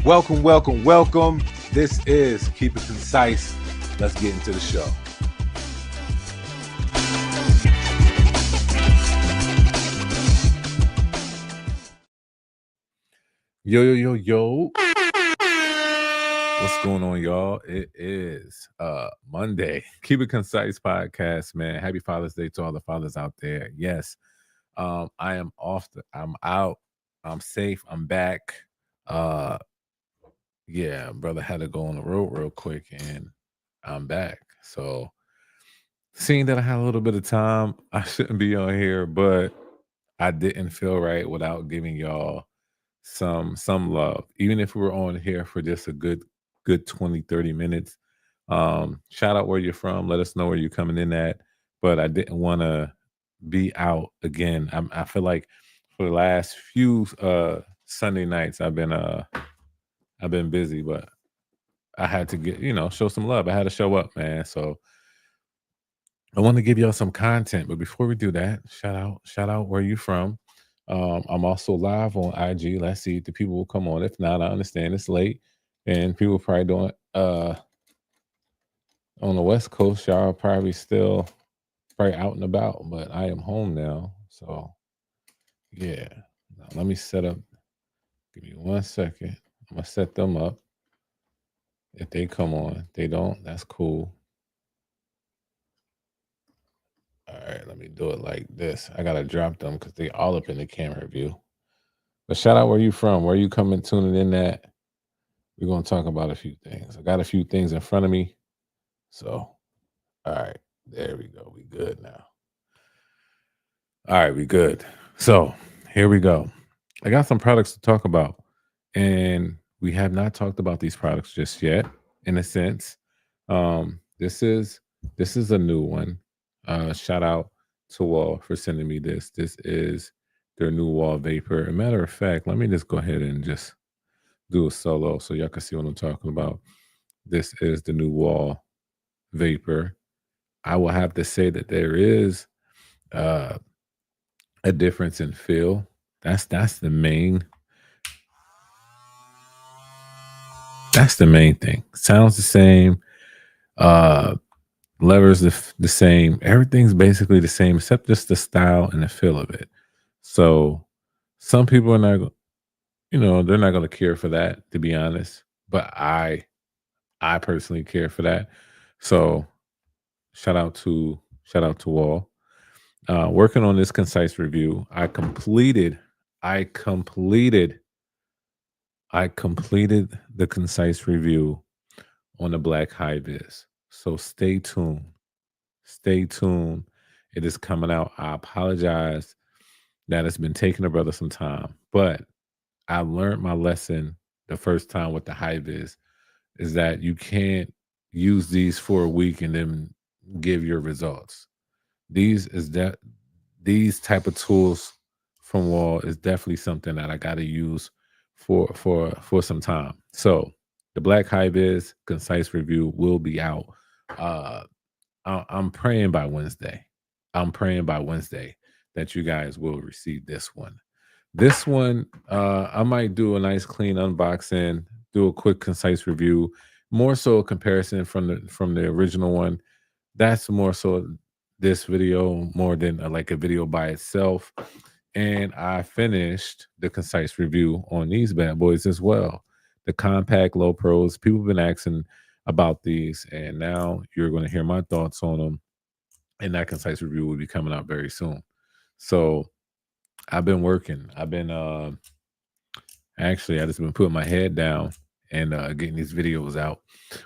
Welcome, welcome, welcome. This is Keep It Concise. Let's get into the show. Yo. What's going on, y'all? It is Monday. Keep It Concise podcast, man. Happy Father's Day to all the fathers out there. Yes. I am I'm out. I'm safe. I'm back. Yeah, brother had to go on the road real quick and I'm back. So seeing that I had a little bit of time, I shouldn't be on here, but I didn't feel right without giving y'all some love. Even if we were on here for just a good 20, 30 minutes. Shout out where you're from. Let us know where you're coming in at. But I didn't want to be out again. I feel like for the last few Sunday nights I've been busy, but I had to get, show some love. I had to show up, man. So I want to give y'all some content, but before we do that, shout out where you from. I'm also live on IG. Let's see if the people will come on. If not, I understand it's late and people probably doing on the West Coast. Y'all are probably still out and about, but I am home now. So yeah, now, let me set up. Give me 1 second. I'm gonna set them up. If they come on, they don't. That's cool. All right, let me do it like this. I gotta drop them because they all up in the camera view. But shout out where you from, where you coming, tuning in at. We're gonna talk about a few things. I got a few things in front of me. So, all right, there we go. We good now. All right, we good. So here we go. I got some products to talk about, and we have not talked about these products just yet. In a sense, this is a new one. Shout out to Wall for sending me this. This is their new Wall Vapor. As a matter of fact, let me just go ahead and just do a solo so y'all can see what I'm talking about. This is the new Wall Vapor. I will have to say that there is a difference in feel. That's the main thing. Sounds the same. Levers the same. Everything's basically the same except just the style and the feel of it. So some people are not, they're not going to care for that, to be honest. But I personally care for that. So shout out to Wall. Working on this concise review, I completed the concise review on the Black High Vis. So stay tuned. Stay tuned. It is coming out. I apologize that it's been taking a brother some time, but I learned my lesson the first time with the high vis is that you can't use these for a week and then give your results. These type of tools from Wall is definitely something that I got to use for some time. So the Black High Vis concise review will be out. I'm praying by Wednesday. That you guys will receive this one. This one, I might do a nice clean unboxing, do a quick concise review, more so a comparison from the original one. That's more so this video more than like a video by itself. And I finished the concise review on these bad boys as well. The compact low pros. People have been asking about these, and now you're going to hear my thoughts on them. And that concise review will be coming out very soon. So I've been working. I've been actually I just been putting my head down and getting these videos out.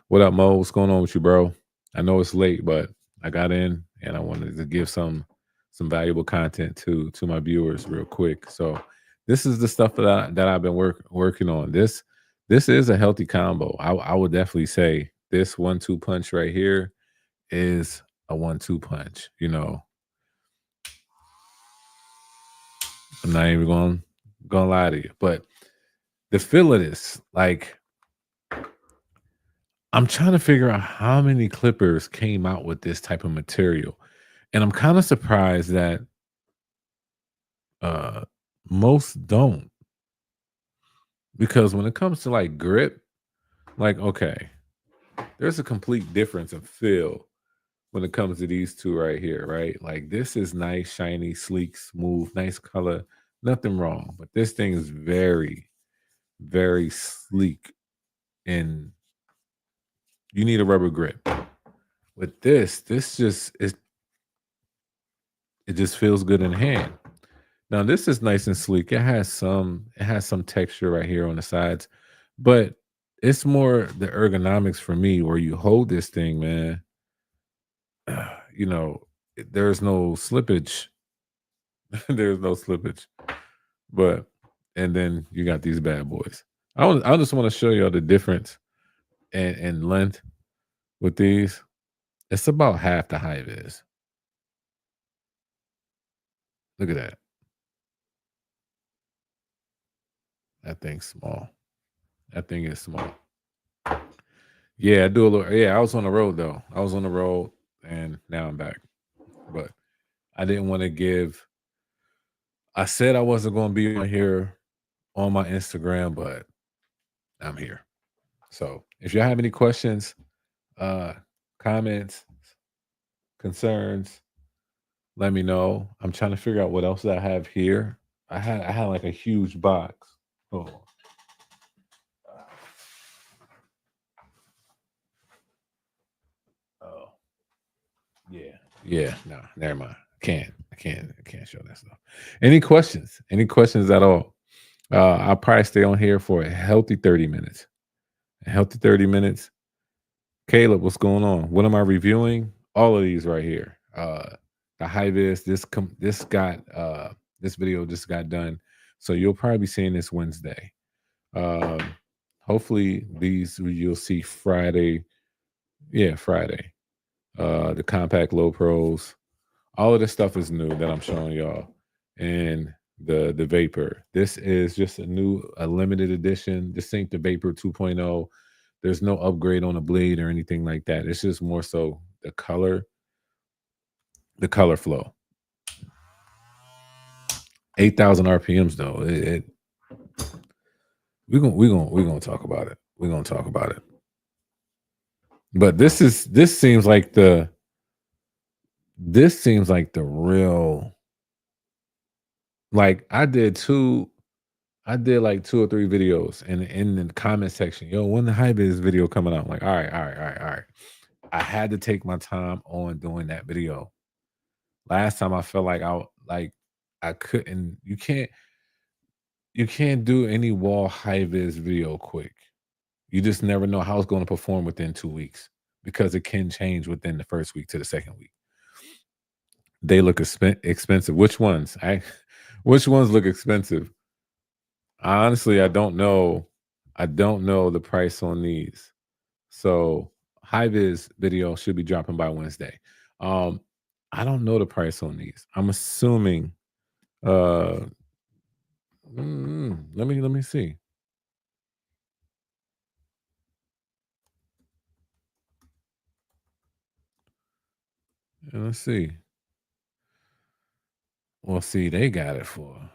What up, Mo? What's going on with you, bro? I know it's late, but I got in and I wanted to give some valuable content to my viewers real quick. So this is the stuff that I've been working on. This is a healthy combo. I would definitely say this 1-2 punch right here is a 1-2 punch. I'm not even gonna lie to you, but the feel of this, like, I'm trying to figure out how many clippers came out with this type of material, and I'm kind of surprised that most don't. Because when it comes to like grip, like, okay, there's a complete difference of feel when it comes to these two right here, right? Like this is nice, shiny, sleek, smooth, nice color, nothing wrong. But this thing is very, very sleek, and you need a rubber grip. With this just it just feels good in hand. Now this is nice and sleek. It has some texture right here on the sides, but it's more the ergonomics for me where you hold this thing, man. You know, there's no slippage. There's no slippage. But and then you got these bad boys. I just want to show y'all the difference in length with these. It's about half the high vis. Look at that. That thing's small. That thing is small. Yeah, I do a little. Yeah, I was on the road though. I was on the road, and now I'm back. But I didn't want to give. I said I wasn't going to be on here on my Instagram, but I'm here. So if y'all have any questions, uh, comments, concerns, let me know. I'm trying to figure out what else I have here. I had like a huge box. Hold on. Oh yeah, yeah. No, never mind. I can't show that stuff. Any questions? Any questions at all? I'll probably stay on here for a healthy 30 minutes. A healthy 30 minutes. Caleb, what's going on? What am I reviewing? All of these right here. The high vis. This video just got done. So you'll probably be seeing this Wednesday. Um, hopefully these you'll see Friday. Yeah, Friday. The compact low pros. All of this stuff is new that I'm showing y'all. And the Vapor. This is just a limited edition. This ain't the Vapor 2.0. There's no upgrade on the blade or anything like that. It's just more so the color flow. 8,000 RPMs though. We're gonna talk about it. We're gonna talk about it. But this seems like the real, like I did like 2 or 3 videos and in the comment section, yo, when the hype is video coming out? I'm like, all right, all right, all right, all right. I had to take my time on doing that video. Last time I felt like I couldn't. You can't do any wall high vis video quick. You just never know how it's going to perform within 2 weeks because it can change within the first week to the second week. They look expensive. Which ones? Which ones look expensive? Honestly, I don't know. I don't know the price on these. So high vis video should be dropping by Wednesday. Um, I don't know the price on these. I'm assuming. Uh, let me see. Let's see. Well, see, they got it for.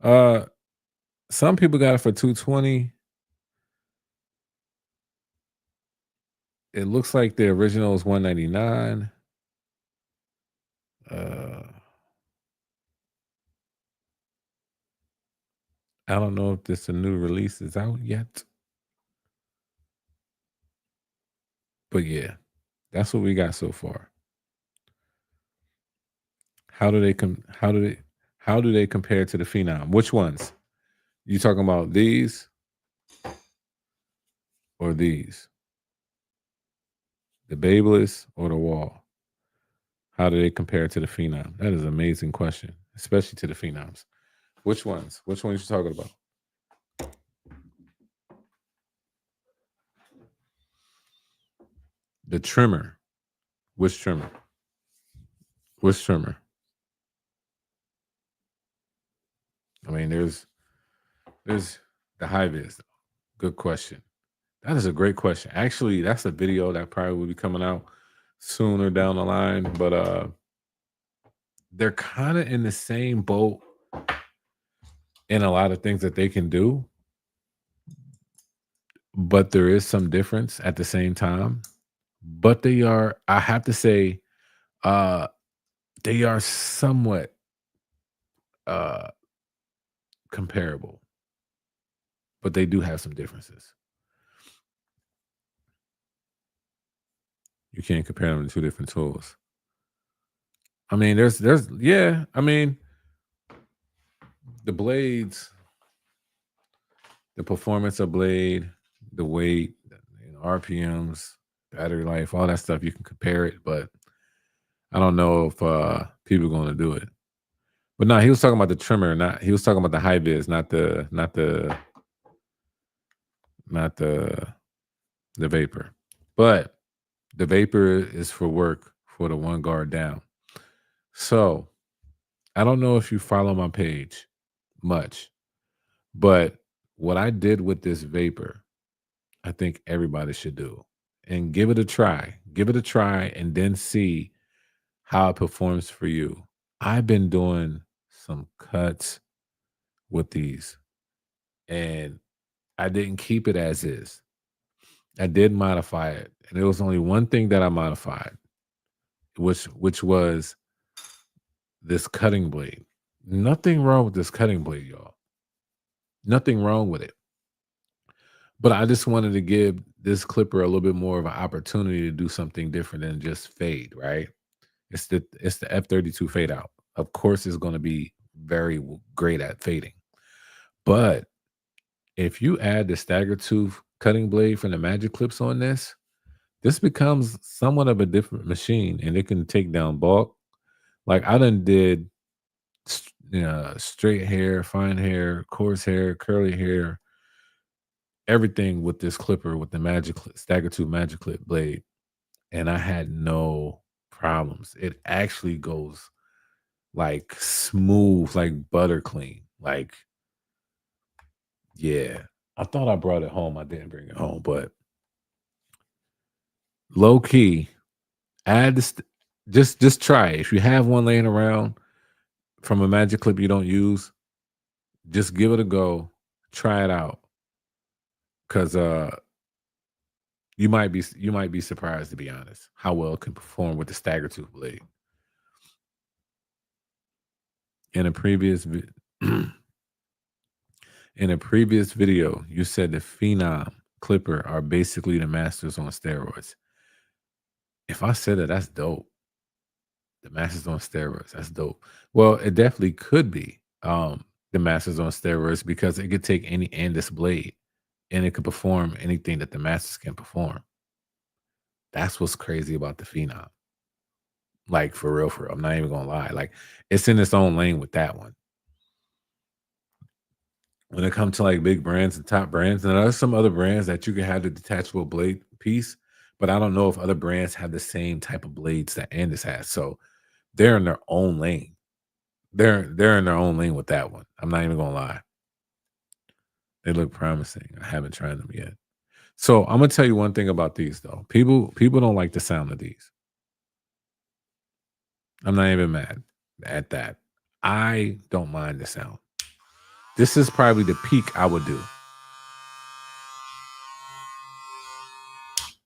Uh, some people got it for 220. It looks like the original is 199. Uh, I don't know if this a new release is out yet, but yeah, that's what we got so far. How do they compare to the Phenom? Which ones? You talking about these or these? The Babeless or the Wall? How do they compare to the Phenom? That is an amazing question, especially to the Phenoms. Which ones? Which ones you talking about? The trimmer. Which trimmer? Which trimmer? I mean, there's the high vis. Good question. That is a great question. Actually, that's a video that probably will be coming out sooner down the line. But they're kind of in the same boat in a lot of things that they can do, but there is some difference at the same time. But they are, I have to say, uh, they are somewhat uh comparable, but they do have some differences. You can't compare them to two different tools. I mean, yeah. I mean, the blades, the performance of blade, the weight, RPMs, battery life, all that stuff. You can compare it, but I don't know if people are going to do it. But no, he was talking about the trimmer, not he was talking about the high vis, not the vapor. But the vapor is for work for the one guard down. So I don't know if you follow my page much, but what I did with this vapor, I think everybody should do. And give it a try. Give it a try and then see how it performs for you. I've been doing some cuts with these and I didn't keep it as is. I did modify it. And there was only one thing that I modified, which was this cutting blade. Nothing wrong with this cutting blade, y'all. Nothing wrong with it. But I just wanted to give this clipper a little bit more of an opportunity to do something different than just fade, right? It's the F32 fade out. Of course, it's going to be very great at fading. But if you add the stagger tooth cutting blade from the Magic Clips on this becomes somewhat of a different machine, and it can take down bulk. Like I done did, straight hair, fine hair, coarse hair, curly hair, everything with this clipper with the Stagger Tooth Magic Clip blade, and I had no problems. It actually goes like smooth, like butter clean. Like, yeah. I thought I brought it home. I didn't bring it home, but low key, add this. Just try it. If you have one laying around from a Magic Clip you don't use, just give it a go. Try it out, cause you might be surprised, to be honest, how well it can perform with the Stagger Tooth blade. In a previous in a previous video, you said the Phenom Clipper are basically the Masters on steroids. If I said that, that's dope. The Masters on steroids, that's dope. Well, it definitely could be the Masters on steroids because it could take any Andis blade and it could perform anything that the Masters can perform. That's what's crazy about the Phenom. Like for real, for real. I'm not even gonna lie. Like it's in its own lane with that one. When it comes to like big brands and top brands, and there's some other brands that you can have the detachable blade piece, but I don't know if other brands have the same type of blades that Andis has. So they're in their own lane. They're in their own lane with that one. I'm not even gonna lie. They look promising. I haven't tried them yet. So I'm gonna tell you one thing about these though. People don't like the sound of these. I'm not even mad at that. I don't mind the sound. This is probably the peak I would do.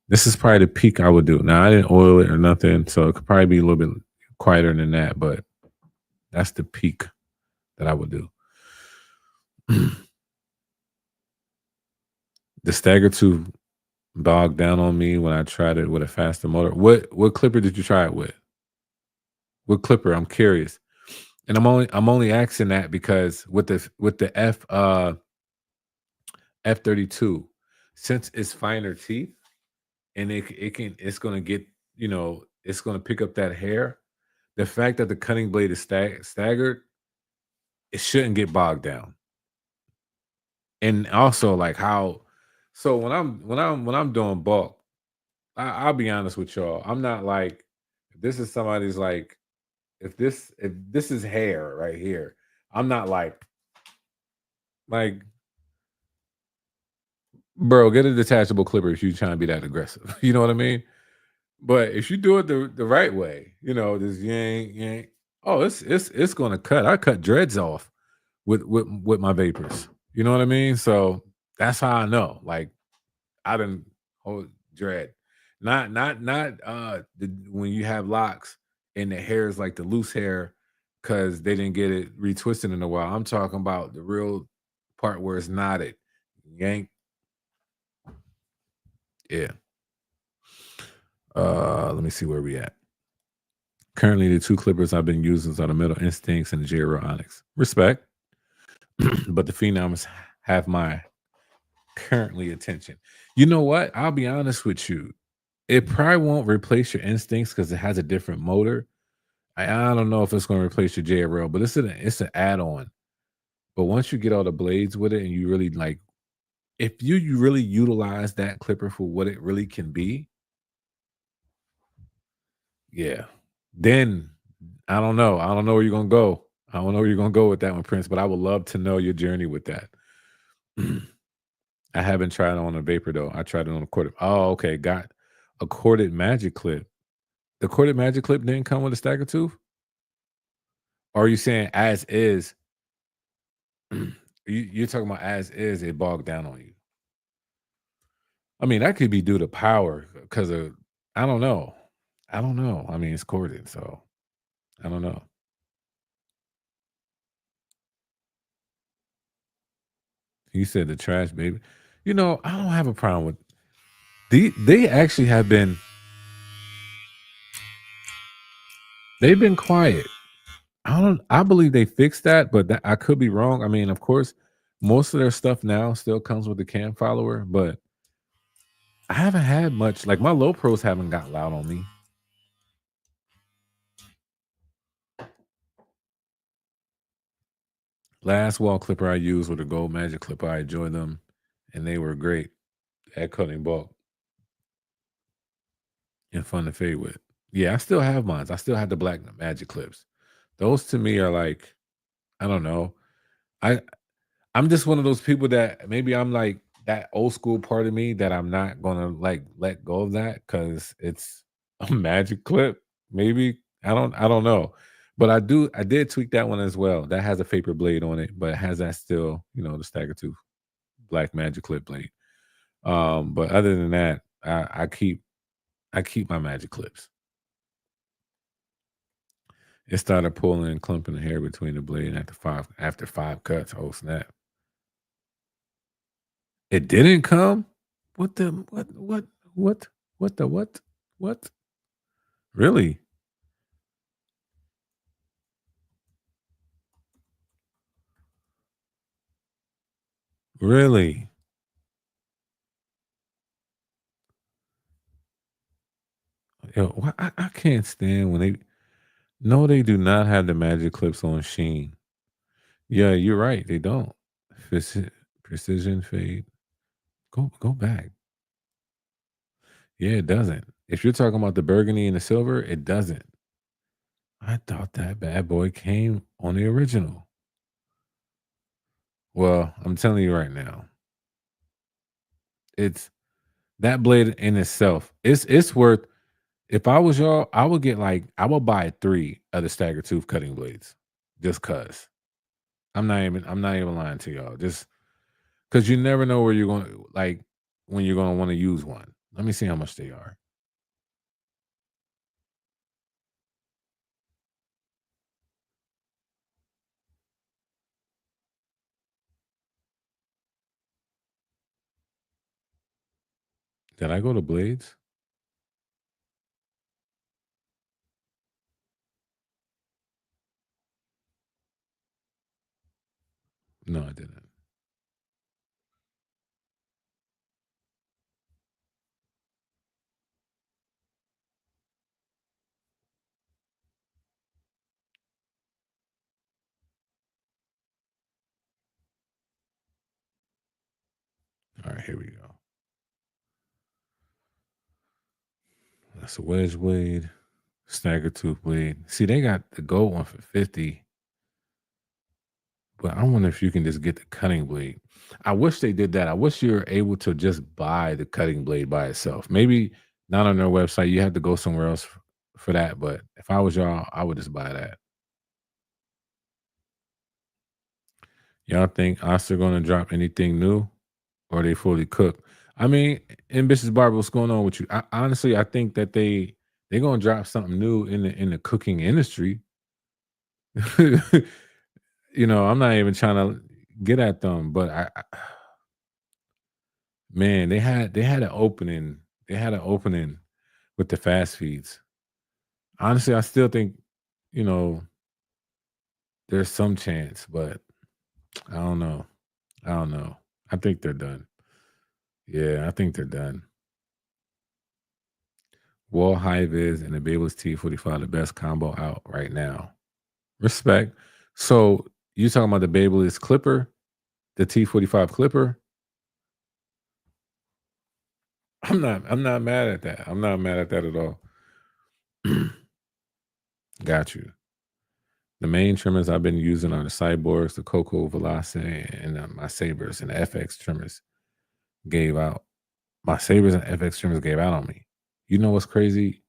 This is probably the peak I would do. Now I didn't oil it or nothing, so it could probably be a little bit quieter than that, but that's the peak that I would do. The Stagger 2 bogged down on me when I tried it with a faster motor. What clipper did you try it with? What clipper? I'm curious. And I'm only asking that because with the F32, since it's finer teeth and it's gonna get, it's gonna pick up that hair. The fact that the cutting blade is staggered, it shouldn't get bogged down. And also like how, so when I'm doing bulk, I'll be honest with y'all. I'm not like, if this is somebody's like, if this is hair right here, I'm not like, bro, get a detachable clipper if you're trying to be that aggressive. You know what I mean? But if you do it the right way, this yank, yank, Oh, it's gonna cut. I cut dreads off with my vapors. You know what I mean? So that's how I know. Like I didn't hold dread. Not when you have locks and the hair is like the loose hair because they didn't get it retwisted in a while. I'm talking about the real part where it's knotted. Yank. Yeah. Let me see where we at. Currently, the two clippers I've been using are the Middle Instincts and the JRO Onyx. Respect, but the Phenoms have my currently attention. You know what? I'll be honest with you. It probably won't replace your Instincts because it has a different motor. I don't know if it's going to replace your JRL, but it's an add-on. But once you get all the blades with it and you really like, if you really utilize that clipper for what it really can be, yeah, then I don't know. I don't know where you're gonna go. I don't know where you're gonna go with that one, Prince. But I would love to know your journey with that. I haven't tried it on a vapor though. I tried it on a corded. Oh, okay. Got a corded magic clip. The corded magic clip didn't come with a stagger tooth? Or are you saying as is? You're talking about as is, it bogged down on you. I mean, that could be due to power because of I don't know. I don't know. I mean, it's corded, so I don't know. You said the trash baby. You know, I don't have a problem with they actually have been they've been quiet. I believe they fixed that, but I could be wrong. I mean, of course, most of their stuff now still comes with the cam follower, but I haven't had much like my low pros haven't got loud on me. Last wall clipper I used with a gold magic clipper. I enjoyed them and they were great at cutting bulk and fun to fade with. Yeah, I still have mines. I still have the black magic clips. Those to me are like, I don't know. I I'm just one of those people that maybe I'm like that old school part of me that I'm not gonna like let go of that because it's a magic clip. Maybe I don't know, but I did tweak that one as well. That has a vapor blade on it, but it has that still the stagger tooth black magic clip blade. But other than that, I keep my magic clips. It started pulling and clumping the hair between the blade after five cuts. Oh snap! It didn't come? What the what the what? Really? Really? Yo, I can't stand when they no, they do not have the magic clips on Sheen. Yeah, you're right, they don't. Precision fade. Go back. Yeah, it doesn't. If you're talking about the burgundy and the silver, it doesn't. I thought that bad boy came on the original. Well, I'm telling you right now, it's that blade in itself. It's worth if I was y'all, I would get like I would buy 3 of the stagger tooth cutting blades just cuz. I'm not even lying to y'all. Just cuz you never know where you're going like when you're going to want to use one. Let me see how much they are. Did I go to blades? No, I didn't. All right, here we go. That's a wedge blade, stagger tooth blade. See, they got the gold one for 50. But I wonder if you can just get the cutting blade. I wish they did that. I wish you were able to just buy the cutting blade by itself. Maybe not on their website. You have to go somewhere else for that. But if I was y'all, I would just buy that. Y'all think Oscar gonna drop anything new, or they fully cooked? I mean, ambitious Barber, what's going on with you? Honestly, I think that they gonna drop something new in the cooking industry. I'm not even trying to get at them, but man, they had an opening. They had an opening with the fast feeds. Honestly, I still think, you know, there's some chance, but I don't know. I don't know. I think they're done. Yeah, I think they're done. Wall High Vis and the Babel's T45, the best combo out right now. Respect. So you talking about the Babel's Clipper, the T45 Clipper? I'm not mad at that. I'm not mad at that at all. Got you. The main trimmers I've been using are the Cyborgs, the Coco Velocity, and my Sabers and the FX trimmers gave out. My Sabers and FX trimmers gave out on me. You know what's crazy?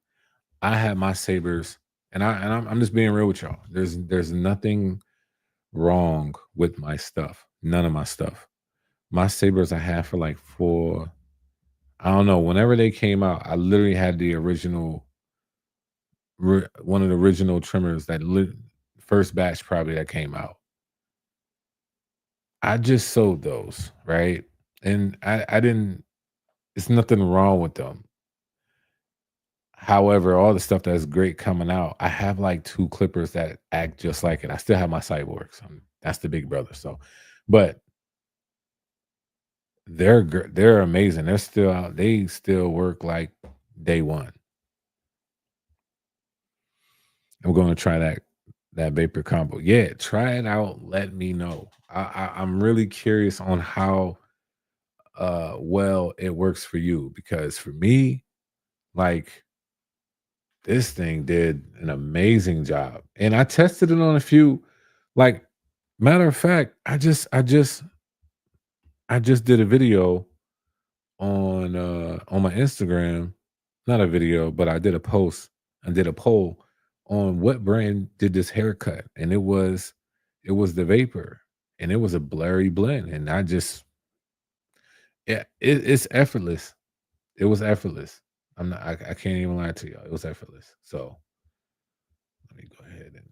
I had my Sabers, and I'm just being real with y'all. There's nothing wrong with my stuff. None of my stuff. My Sabers I had for like I don't know. Whenever they came out, I literally had the original, one of the original trimmers first batch probably that came out. I just sold those, right? And I didn't. It's nothing wrong with them. However, all the stuff that's great coming out, I have like two clippers that act just like it. I still have my Cyborgs. That's the big brother. So, but they're amazing. They're still out. They still work like day one. I'm going to try that vapor combo. Yeah, try it out. Let me know. I'm really curious on how well it works for you, because for me, like, this thing did an amazing job, and I tested it on a few. Like, matter of fact, I just did a video on my Instagram. Not a video, but I did a post and did a poll on what brand did this haircut, and it was the Vapor, and it was a blurry blend, and yeah, it's effortless. It was effortless. I can't even lie to you. It was effortless. So let me go ahead and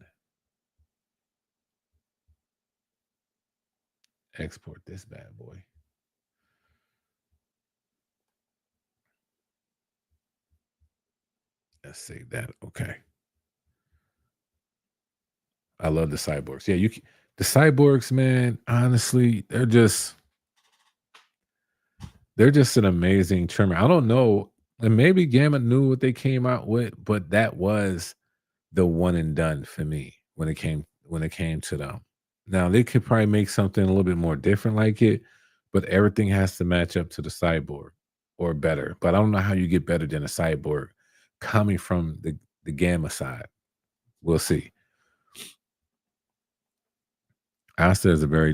export this bad boy. Let's save that. Okay. I love the cyborgs. Yeah, the cyborgs, man, honestly, they're just an amazing trimmer. I don't know, and maybe Gamma knew what they came out with, but that was the one and done for me when it came to them. Now they could probably make something a little bit more different like it, but everything has to match up to the cyborg or better. But I don't know how you get better than a cyborg coming from the Gamma side. We'll see. Asta is a very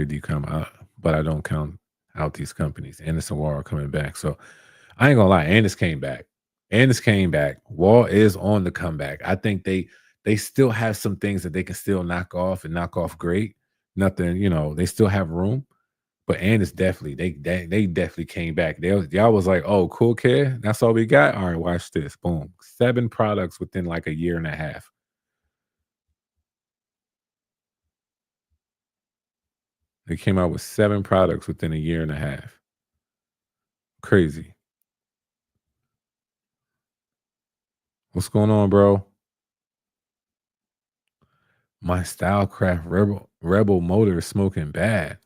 deep comment, but I don't count out these companies. Anderson Wall are coming back, so I ain't gonna lie. Anderson came back. Anderson came back. Wall is on the comeback. I think they still have some things that they can still knock off and knock off great. Nothing, they still have room. But Anderson definitely, they definitely came back. Y'all was like, oh, cool kid. That's all we got. All right, watch this. Boom. 7 products within like a year and a half. They came out with 7 products within a year and a half. Crazy. What's going on, bro? My Stylecraft Rebel motor is smoking bad.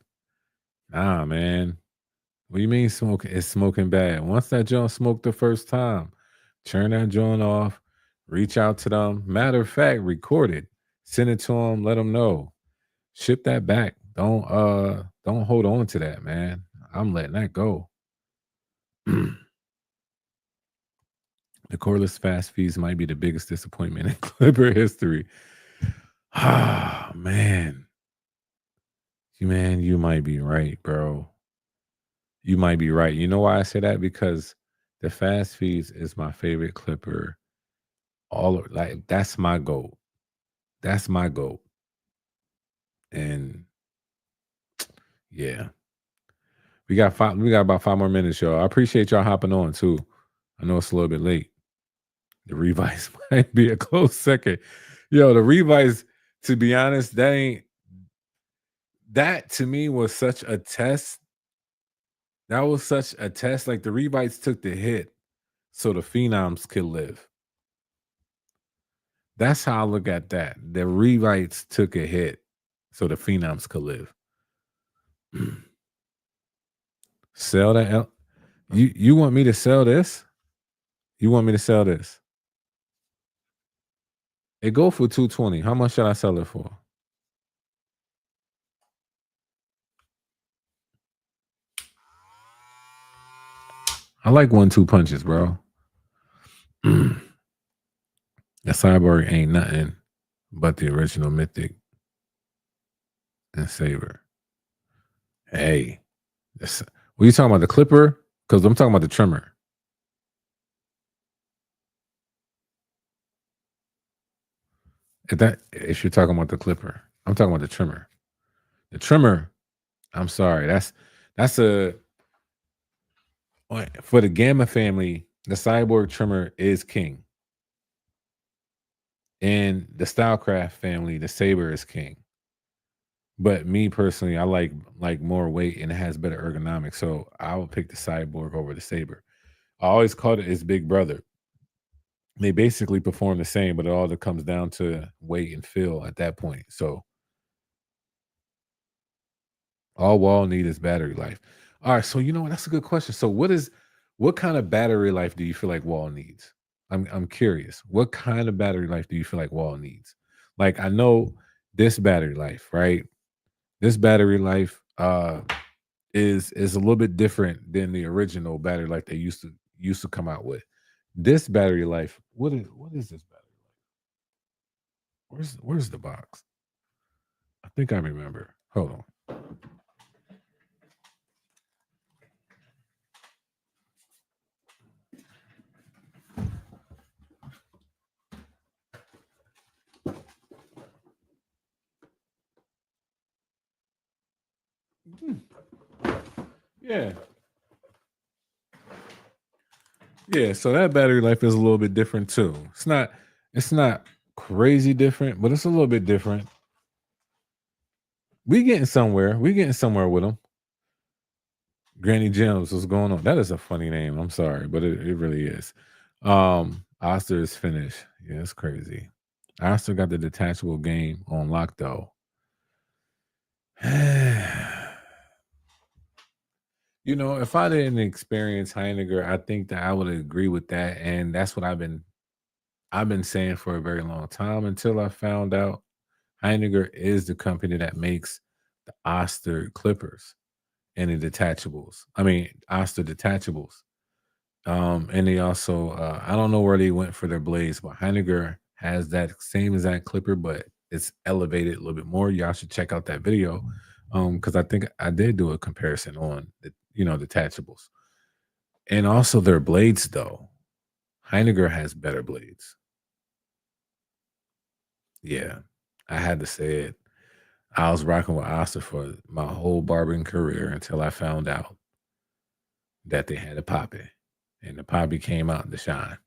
Nah, man. What do you mean smoking? It's smoking bad. Once that joint smoked the first time, turn that joint off, reach out to them. Matter of fact, record it. Send it to them, let them know. Ship that back. Don't hold on to that, man. I'm letting that go. The cordless fast fees might be the biggest disappointment in Clipper history. Ah, man. You might be right, bro. You might be right. You know why I say that? Because the fast feeds is my favorite clipper. Like, that's my goal. That's my goal. And Yeah. We got about 5 more minutes, y'all. I appreciate y'all hopping on too. I know it's a little bit late. The Revice might be a close second. Yo, the Revice, to be honest, that to me was such a test. That was such a test. Like the Revites took the hit so the Phenoms could live. That's how I look at that. The Revites took a hit so the Phenoms could live. Sell that. You want me to sell this? You want me to sell this? It go for 220. How much should I sell it for? I like 1-2 punches, bro. The Cyborg ain't nothing but the original Mythic and Saber. Hey, what you talking about? The Clipper? Because I'm talking about the trimmer. If you're talking about the Clipper, I'm talking about the trimmer. The trimmer. I'm sorry. That's for the Gamma family. The Cyborg trimmer is king. In the Stylecraft family, the Saber is king. But me personally, I like more weight and it has better ergonomics. So I would pick the Cyborg over the Saber. I always called it its big brother. They basically perform the same, but it all comes down to weight and feel at that point. So all Wall need is battery life. All right, so you know what? That's a good question. So what kind of battery life do you feel like Wall needs? I'm curious. What kind of battery life do you feel like Wall needs? Like I know this battery life, right? This battery life is a little bit different than the original battery life they used to come out with. This battery life, what is this battery life? Where's the box? I think I remember. Hold on. Yeah. Yeah, so that battery life is a little bit different too. It's not crazy different, but it's a little bit different. We getting somewhere. We getting somewhere with them. Granny Gems, what's going on? That is a funny name. I'm sorry, but it really is. Oster is finished. Yeah, it's crazy. Oster got the detachable game on lock though. You know, if I didn't experience Heinegger, I think that I would agree with that. And that's what I've been saying for a very long time until I found out Heinegger is the company that makes the Oster clippers and the detachables. I mean, Oster detachables. And they also, I don't know where they went for their blades, but Heinegger has that same exact clipper, but it's elevated a little bit more. Y'all should check out that video, because I think I did do a comparison on the, detachables, and also their blades. Though Heinegger has better blades. Yeah, I had to say it. I was rocking with Oster for my whole barbering career until I found out that they had a poppy, and the poppy came out in the shine,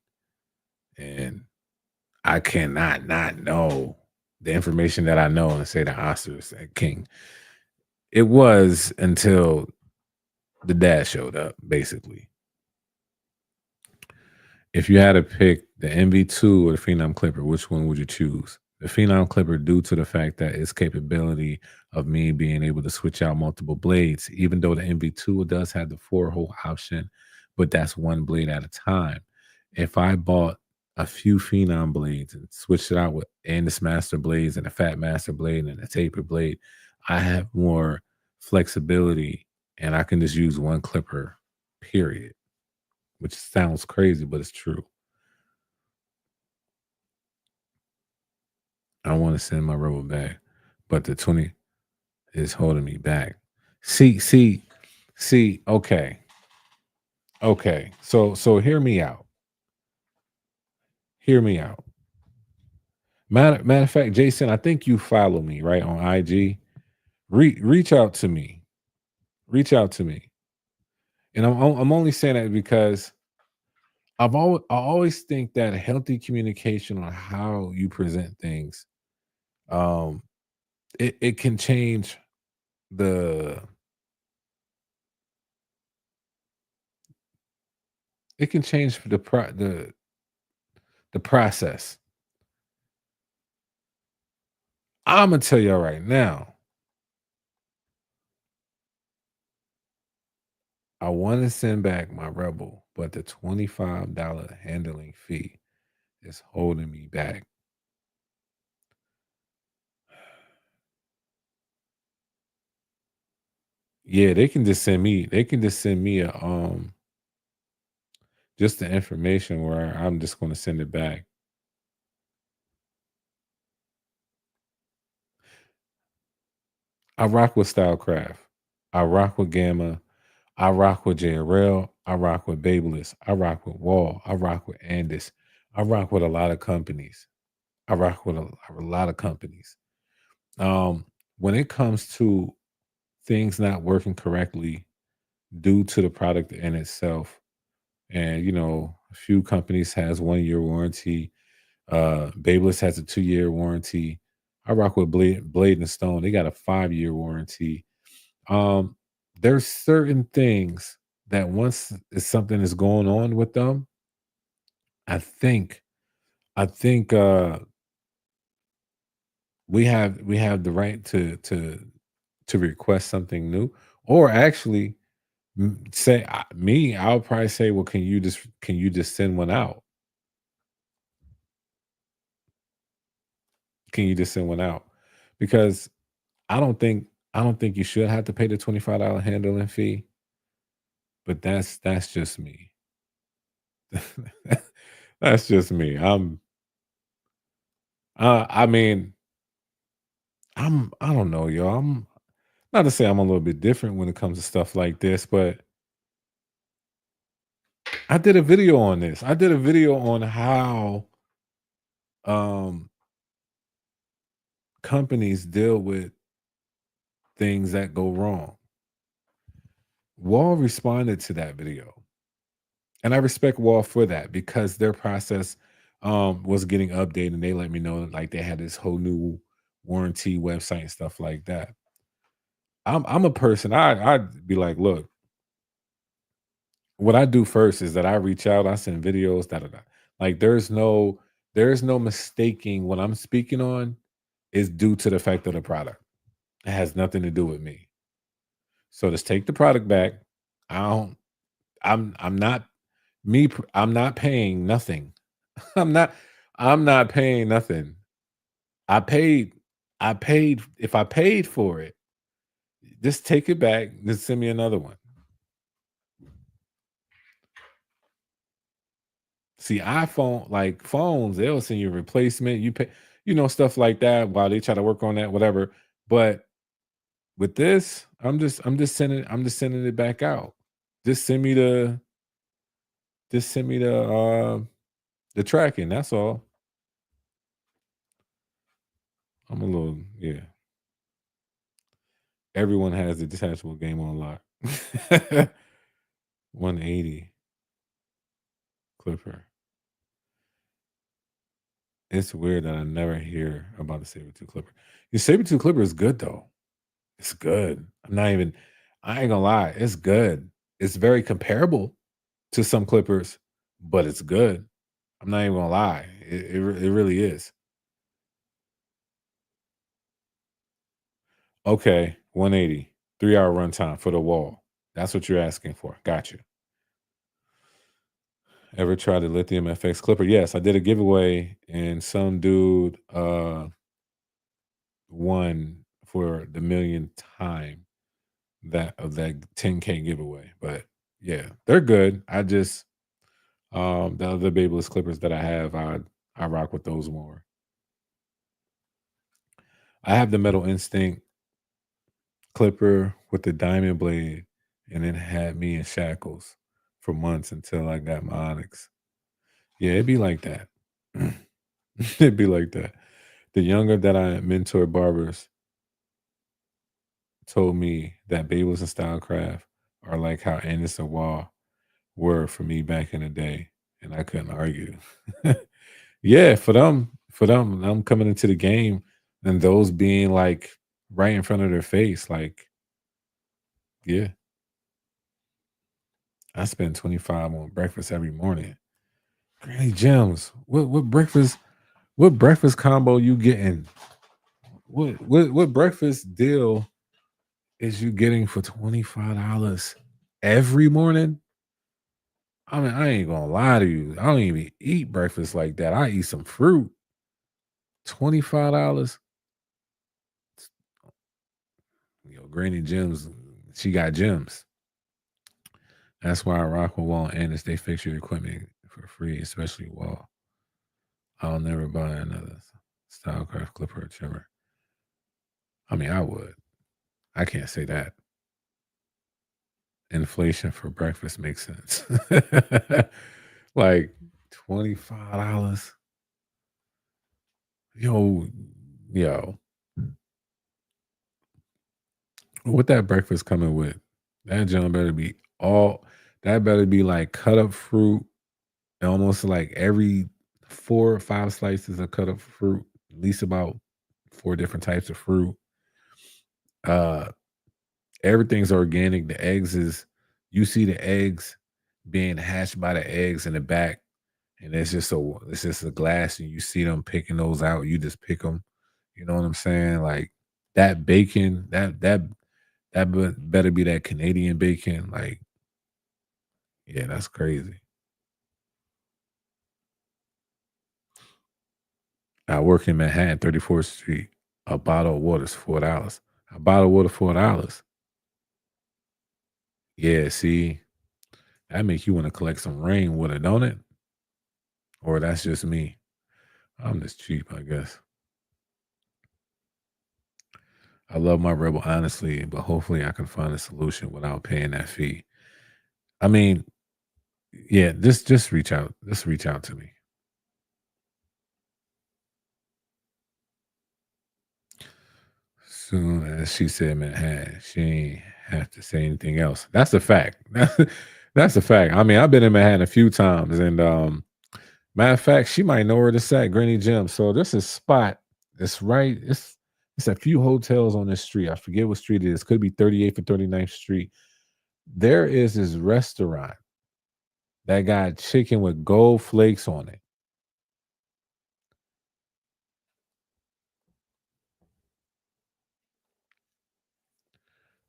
and I cannot not know the information that I know and say that Oster is a king. It was until the dad showed up, basically. If you had to pick the MV2 or the Phenom Clipper, which one would you choose? The Phenom Clipper, due to the fact that its capability of me being able to switch out multiple blades, even though the MV2 does have the 4-hole option, but that's one blade at a time. If I bought a few Phenom blades and switched it out with Andis Master blades and a Fat Master blade and a taper blade, I have more flexibility and I can just use one clipper, period. Which sounds crazy, but it's true. I want to send my rubber back, but the 20 is holding me back. See. Okay. So hear me out. Hear me out. Matter of fact, Jason, I think you follow me right on IG. Reach out to me. Reach out to me. And I'm only saying that because I always think that healthy communication on how you present things, um, it can change the it can change the process. Imma tell y'all right now, I wanna send back my Rebel, but the $25 handling fee is holding me back. Yeah, they can just send me a, just the information where I'm just gonna send it back. I rock with Stylecraft. I rock with Gamma. I rock with JRL. I rock with Babelist. I rock with Wall. I rock with Andis. I rock with a lot of companies. I rock with a lot of companies. When it comes to things not working correctly due to the product in itself, and a few companies has 1 year warranty. Babelist has a 2 year warranty. I rock with Blade and Stone. They got a 5 year warranty. Um, there's certain things that once something is going on with them, I think I think we have the right to request something new, or actually say me. I'll probably say, well, can you just send one out? Can you just send one out? Because I don't think you should have to pay the $25 handling fee, but that's just me. That's just me. I mean, I don't know, y'all. I'm not to say I'm a little bit different when it comes to stuff like this, but I did a video on this. I did a video on how um companies deal with things that go wrong. Wall responded to that video. And I respect Wall for that because their process was getting updated and they let me know like they had this whole new warranty website and stuff like that. I'm a person, I'd be like, look, what I do first is that I reach out, I send videos, da da da. Like there's no mistaking what I'm speaking on is due to the fact of the product. It has nothing to do with me. So just take the product back. I don't I'm not I'm not paying nothing. I'm not I'm not paying nothing. I paid if I paid for it, just take it back, just send me another one. See, iPhone like phones, they'll send you a replacement. You pay, stuff like that while they try to work on that, whatever. But with this, I'm just sending it back out. Just send me the tracking. That's all. I'm a little, yeah. Everyone has a detachable game on lock. 180 Clipper. It's weird that I never hear about the Saber 2 Clipper. The Saber 2 Clipper is good though. It's good. I ain't gonna lie, it's good. It's very comparable to some clippers, but it's good. I'm not even gonna lie. It really is. Okay, 180, 3 hour runtime for the wall. That's what you're asking for. Got you. Ever tried the lithium FX clipper? Yes, I did a giveaway and some dude won for the millionth time that 10K giveaway. But yeah, they're good. I just the other babeless clippers that I have, I rock with those more. I have the Metal Instinct clipper with the diamond blade, and it had me in shackles for months until I got my Onyx. Yeah, it'd be like that. It'd be like that. The younger that I mentor barbers, told me that bagels and stylecraft are like how Anderson Wall were for me back in the day, and I couldn't argue. Yeah, for them, I'm coming into the game and those being like right in front of their face, like, yeah, I spend 25 on breakfast every morning. Granny Gems, what breakfast combo you getting? What breakfast deal is you getting for $25 every morning? I mean, I ain't gonna lie to you. I don't even eat breakfast like that. I eat some fruit. $25. Granny Gems, she got gems. That's why I rock with Wall and they fix your equipment for free, especially Wall. I'll never buy another Stylecraft clipper or trimmer. I mean, I would. I can't say that. Inflation for breakfast makes sense. Like $25. Yo, yo, what that breakfast coming with? That junk better be all that better be like cut up fruit, almost like every 4 or 5 slices of cut up fruit, at least about 4 different types of fruit. Uh Everything's organic. The eggs is you see the eggs being hatched by the eggs in the back, and it's just a glass, and you see them picking those out. You just pick them. You know what I'm saying? Like that bacon, that better be that Canadian bacon. Like, yeah, that's crazy. I work in Manhattan, 34th Street. A bottle of water's $4. A bottle of water $4. Yeah, see, that make you want to collect some rainwater, don't it? Or that's just me. I'm just cheap, I guess. I love my Rebel honestly, but hopefully I can find a solution without paying that fee. I mean, yeah, just reach out. Just reach out to me. Soon as she said Manhattan, she ain't have to say anything else. That's a fact. That's a fact. I mean, I've been in Manhattan a few times, and matter of fact, she might know where to at, Granny Jim. So this is spot. It's right. It's a few hotels on this street. I forget what street it is. Could be 38th or 39th Street. There is this restaurant that got chicken with gold flakes on it.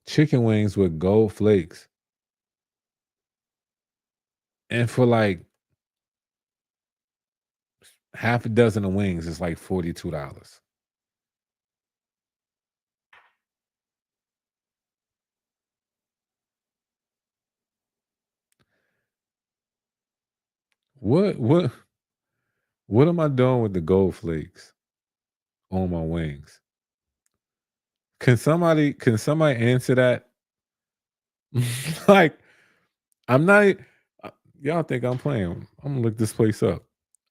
Chicken wings with gold flakes. And for like half a dozen of wings, it's like $42. What what am I doing with the gold flakes on my wings? Can somebody answer that? Like, I'm not uh, y'all think I'm playing. I'm gonna look this place up.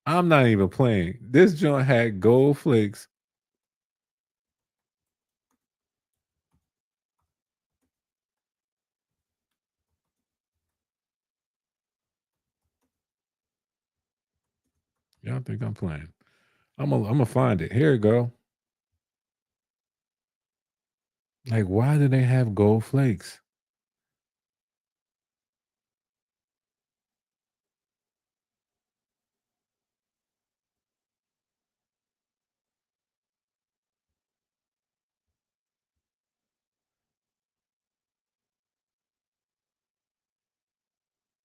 I'm not even playing. This joint had gold flakes. Y'all think I'm playing. I'm gonna find it. Here we go. Like, why do they have gold flakes?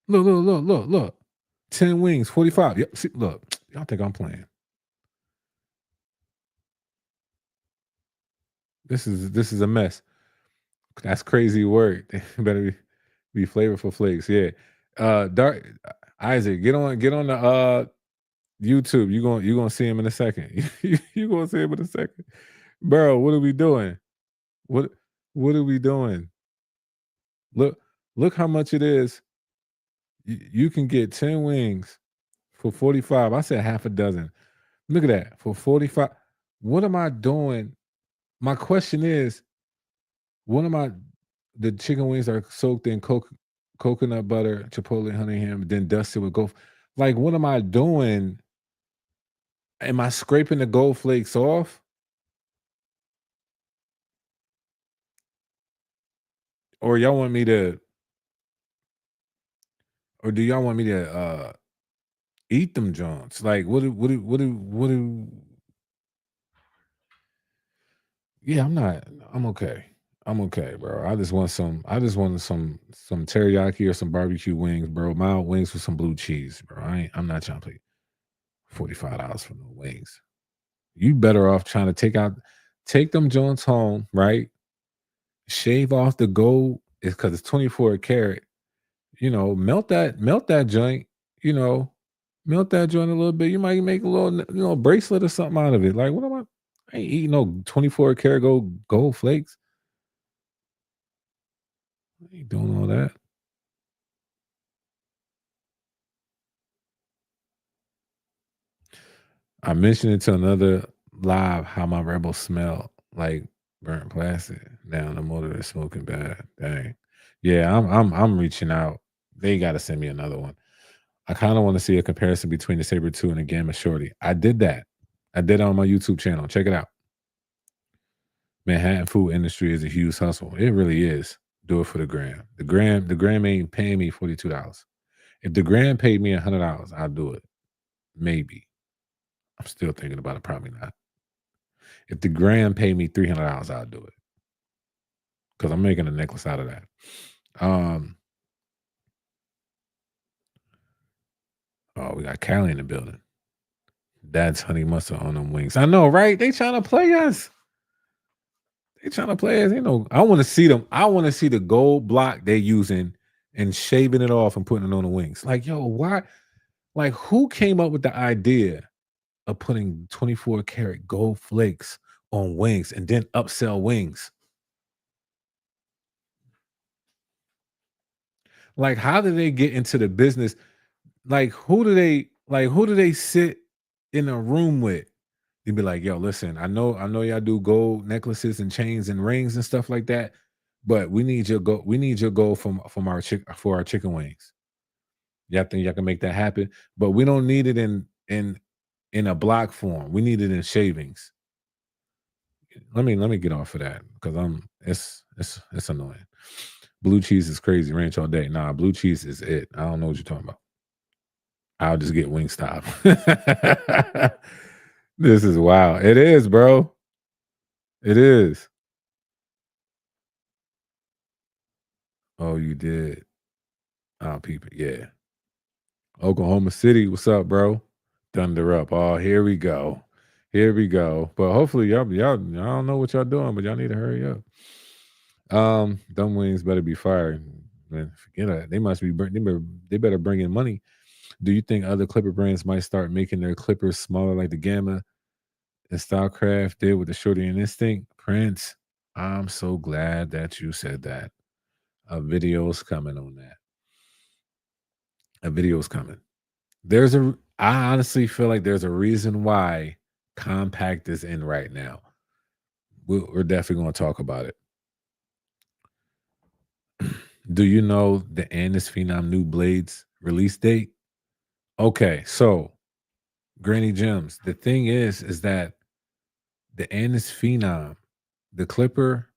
Look. 10 wings, 45. Yep. See, look, y'all think I'm playing. This is a mess. That's crazy work. They better be flavorful flakes. Yeah. Dark Isaac, get on the YouTube. You gonna see him in a second. You gonna see him in a second. Bro, what are we doing? What what are we doing? Look how much it is. You can get 10 wings for 45. I said half a dozen. Look at that. For 45. What am I doing? My question is, One of my the chicken wings are soaked in coconut butter, chipotle honey ham, then dusted with gold. Like, what am I doing? Am I scraping the gold flakes off? Or y'all want me to or do y'all want me to eat them joints? Like yeah, I'm okay. I'm okay, bro. I just wanted some teriyaki or some barbecue wings, bro. Mild wings with some blue cheese, bro. I'm not trying to pay $45 for no wings. You better off trying to take them joints home, right? Shave off the gold. It's because it's 24 karat. Melt that joint, you know, melt that joint a little bit. You might make a little, bracelet or something out of it. Like, what am I ain't eating no 24 karat gold flakes. I ain't doing all that. I mentioned it to another live how my rebels smell like burnt plastic. Now the motor is smoking bad. Dang. Yeah, I'm reaching out. They gotta send me another one. I kind of want to see a comparison between the Saber 2 and the Gamma Shorty. I did that. I did it on my YouTube channel. Check it out. Manhattan food industry is a huge hustle. It really is. Do it for the gram. The gram ain't paying me $42. If the gram paid me $100, I'll do it. Maybe. I'm still thinking about it. Probably not. If the gram paid me $300, I'll do it because I'm making a necklace out of that. Oh, we got Callie in the building. Dad's honey mustard on them wings. I know, right? They trying to play us. They trying to play us. I want to see them. I want to see the gold block they're using and shaving it off and putting it on the wings. Like, yo, why? Like, who came up with the idea of putting 24 karat gold flakes on wings and then upsell wings? Like, how did they get into the business? Like, who do they sit in a room with? You'd be like, yo, listen, I know y'all do gold necklaces and chains and rings and stuff like that, but we need your gold for our chicken wings. Y'all think y'all can make that happen? But we don't need it in a block form. We need it in shavings. Let me get off of that because it's annoying. Blue cheese is crazy ranch all day. Nah, blue cheese is it. I don't know what you're talking about. I'll just get Wingstop. This is wild. It is, bro. It is. Oh, you did. Oh, people. Yeah. Oklahoma City. What's up, bro? Thunder up. Oh, here we go. Here we go. But hopefully y'all I don't know what y'all doing, but y'all need to hurry up. Dumb wings better be fired. Man, forget it. They must be they better bring in money. Do you think other clipper brands might start making their clippers smaller like the Gamma and Stylecraft did with the Shorty and Instinct? Prince, I'm so glad that you said that. A video's coming on that. A video's coming. I honestly feel like there's a reason why compact is in right now. We're definitely going to talk about it. Do you know the Andis Phenom new blades release date? Okay, so Granny Gems. The thing is that the Andis Phenom, the clipper,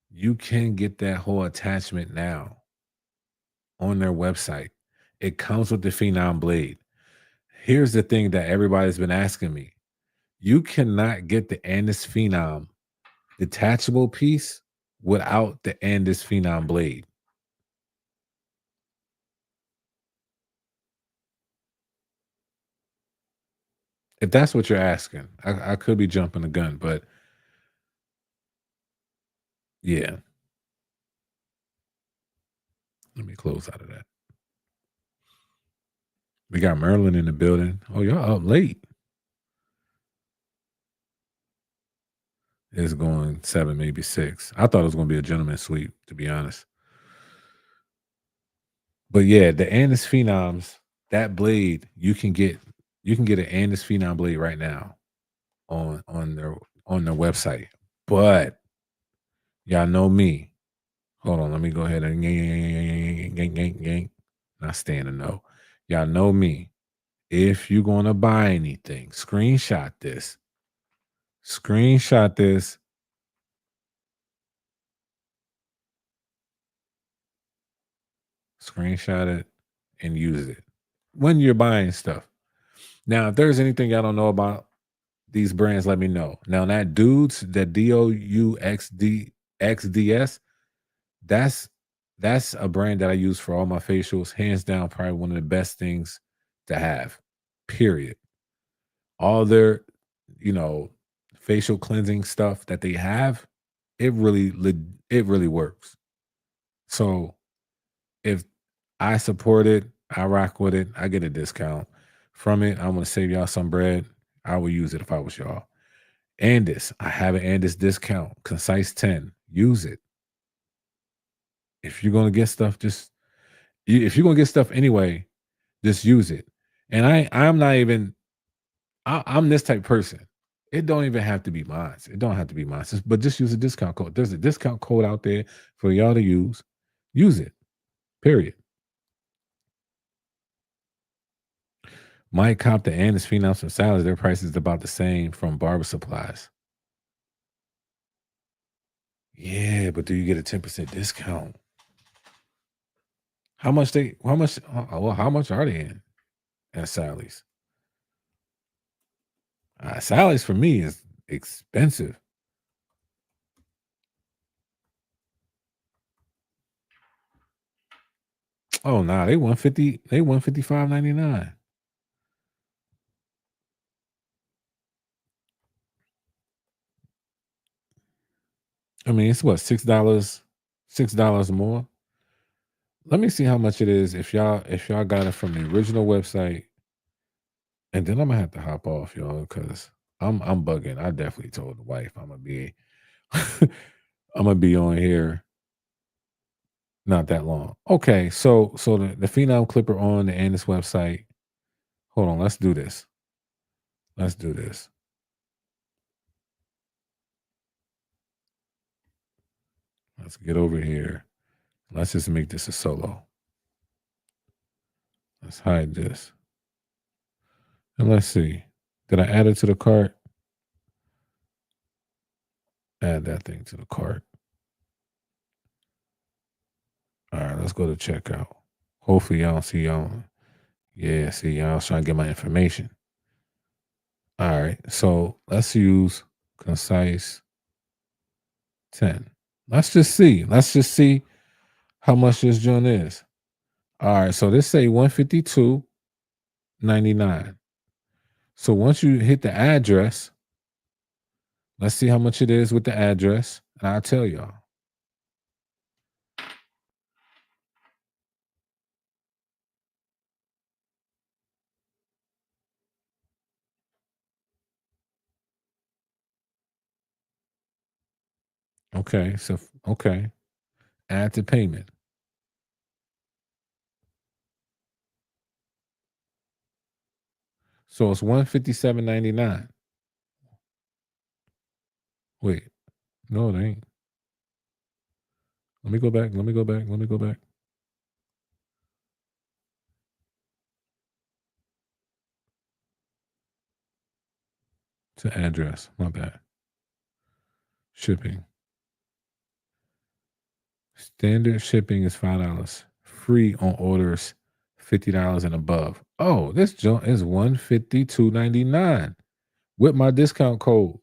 you can get that whole attachment now on their website. It comes with the Phenom blade. Here's the thing that everybody's been asking me. You cannot get the Andis Phenom detachable piece without the Andis Phenom blade. If that's what you're asking, I could be jumping the gun, but yeah. Let me close out of that. We got Merlin in the building. Oh, y'all up late. It's going 7, maybe 6. I thought it was going to be a gentleman's sweep, to be honest. But yeah, the Andis Phenoms, that blade, you can get an Andis Phenom blade right now on their website. But Y'all know me. Hold on, let me go ahead and gang. Not staying to know. Y'all know me. If you're gonna buy anything, screenshot this. Screenshot this. Screenshot it and use it when you're buying stuff. Now, if there's anything y'all don't know about these brands, let me know. Now, that that DOUXDXDS, that's a brand that I use for all my facials. Hands down, probably one of the best things to have. Period. All their, you know, facial cleansing stuff that they have, it really works. So if I support it, I rock with it, I get a discount from it. I'm gonna save y'all some bread. I would use it if I was y'all. Andis, I have an Andis discount. Concise 10. Use it. If you're gonna get stuff, if you're gonna get stuff anyway, just use it. And I'm not even I'm this type of person. It don't even have to be mine. It don't have to be mine. But just use a discount code. There's a discount code out there for y'all to use. Use it. Period. Mike cop the Andis Phenom some salads. Their price is about the same from Barber Supplies. Yeah, but do you get a 10% discount? How much how much are they in at Sally's? Sally's for me is expensive. Oh nah, they 150, they 155.99. I mean, it's what, $6 more. Let me see how much it is if y'all got it from the original website. And then I'm gonna have to hop off, y'all, because I'm bugging. I definitely told the wife I'm gonna be I'm gonna be on here not that long. Okay, so the Phenom Clipper on the Andis website. Hold on, let's do this. Let's do this. Let's get over here. Let's just make this a solo. Let's hide this. And let's see. Did I add it to the cart? Add that thing to the cart. All right, let's go to checkout. Hopefully y'all see y'all. Yeah, see y'all trying to get my information. All right, so let's use Concise 10. Let's just see. Let's just see how much this joint is. All right, so this say 152.99. So once you hit the address, let's see how much it is with the address, and I'll tell y'all. Okay, so okay, add to payment. So it's 157.99. Wait, no, it ain't. Let me go back. Let me go back. Let me go back to address. My bad. Shipping. Standard shipping is $5. Free on orders $50 and above. Oh, this joint is 152.99 with my discount code.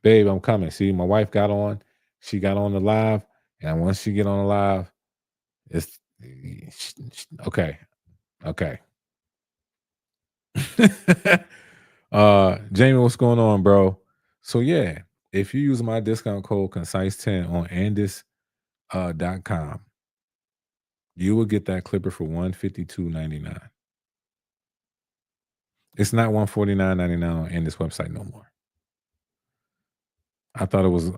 Babe, I'm coming. See, my wife got on. She got on the live, and once she get on the live, it's okay. Okay. Jamie, what's going on, bro? So yeah, if you use my discount code Concise10 on Andis.com, you will get that clipper for $152.99. It's not $149.99 on Andis website no more. I thought it was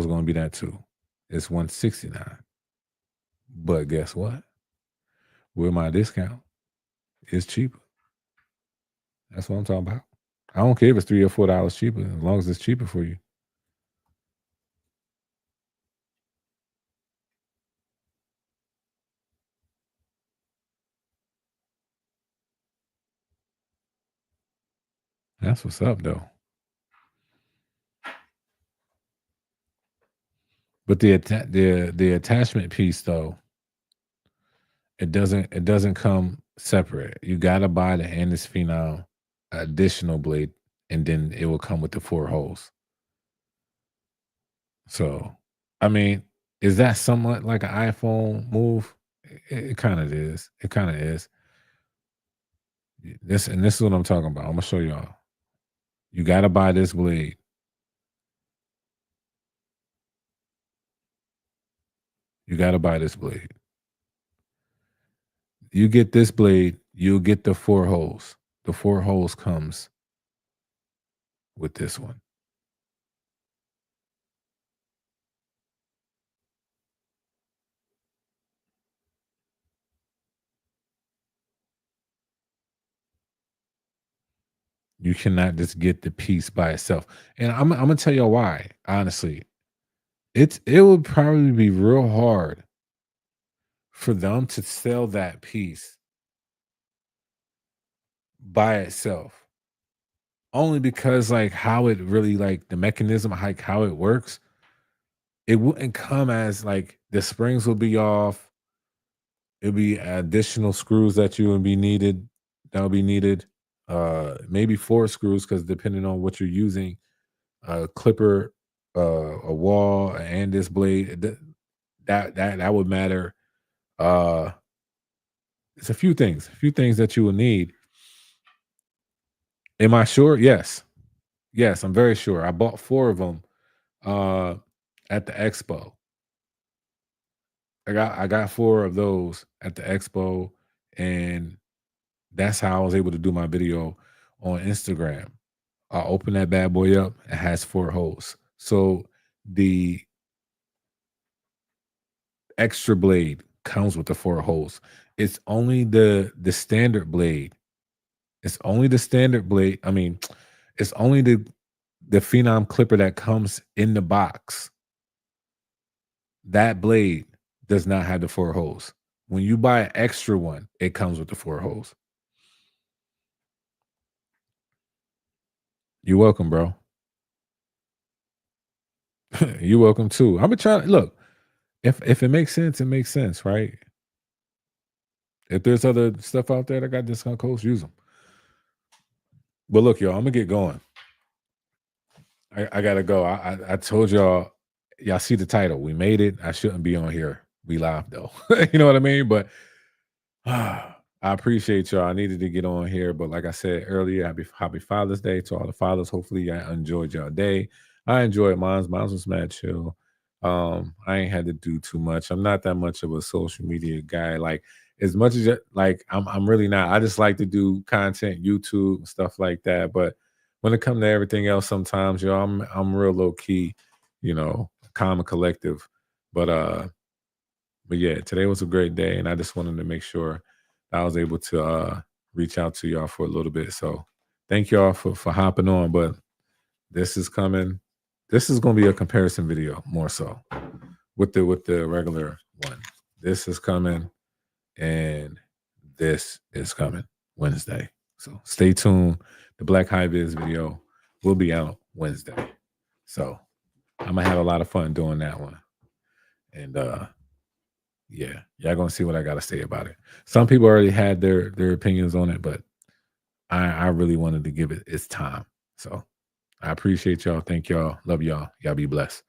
gonna be that too. It's $169. But guess what? With my discount, it's cheaper. That's what I'm talking about. I don't care if it's $3 or $4 cheaper, as long as it's cheaper for you. That's what's up though. But the attachment piece though, it doesn't come separate. You gotta buy the Andes Phenom additional blade, and then it will come with the 4 holes. So, I mean, is that somewhat like an iPhone move? It kind of is. It kind of is. This is what I'm talking about. I'm gonna show y'all. You gotta buy this blade. You gotta buy this blade. You get this blade, you'll get the 4 holes. The 4 holes comes with this one. You cannot just get the piece by itself. And I'm gonna tell you why. Honestly, it would probably be real hard for them to sell that piece by itself. Only because like how it really like the mechanism, like how it works, it wouldn't come as like the springs will be off. It'll be additional screws that you would be needed. That'll be needed. Maybe 4 screws because depending on what you're using, a clipper, a wall, and this blade. That would matter. Uh, it's a few things that you will need. Am I sure? Yes, yes, I'm very sure. I bought 4 of them uh, at the expo. I got 4 of those at the expo, and that's how I was able to do my video on Instagram. I open that bad boy up, it has 4 holes. So the extra blade comes with the 4 holes. It's only the standard blade. It's only the standard blade. I mean, it's only the Phenom clipper that comes in the box. That blade does not have the 4 holes. When you buy an extra one, it comes with the 4 holes. You're welcome, bro. You're welcome too. I'm gonna try. Look, if it makes sense, it makes sense, right? If there's other stuff out there that got discount codes, use them. But look, y'all, I'm gonna get going. I gotta go. I told y'all see the title. We made it. I shouldn't be on here. We live though. You know what I mean? But I appreciate y'all. I needed to get on here, but like I said earlier, happy Father's Day to all the fathers. Hopefully, you enjoyed your day. I enjoyed mine. Mine was mad chill. I ain't had to do too much. I'm not that much of a social media guy. Like as much as like I'm really not. I just like to do content, YouTube and stuff like that. But when it comes to everything else, sometimes I'm real low key, calm and collective. But but yeah, today was a great day, and I just wanted to make sure I was able to reach out to y'all for a little bit. So thank y'all for hopping on. But this is coming. This is going to be a comparison video more so with the regular one. This is coming, and this is coming Wednesday. So stay tuned. The Black High Viz video will be out Wednesday. So I'm gonna have a lot of fun doing that one. And yeah, y'all gonna see what I gotta say about it. Some people already had their opinions on it, but I really wanted to give it its time. So I appreciate y'all. Thank y'all. Love y'all. Y'all be blessed.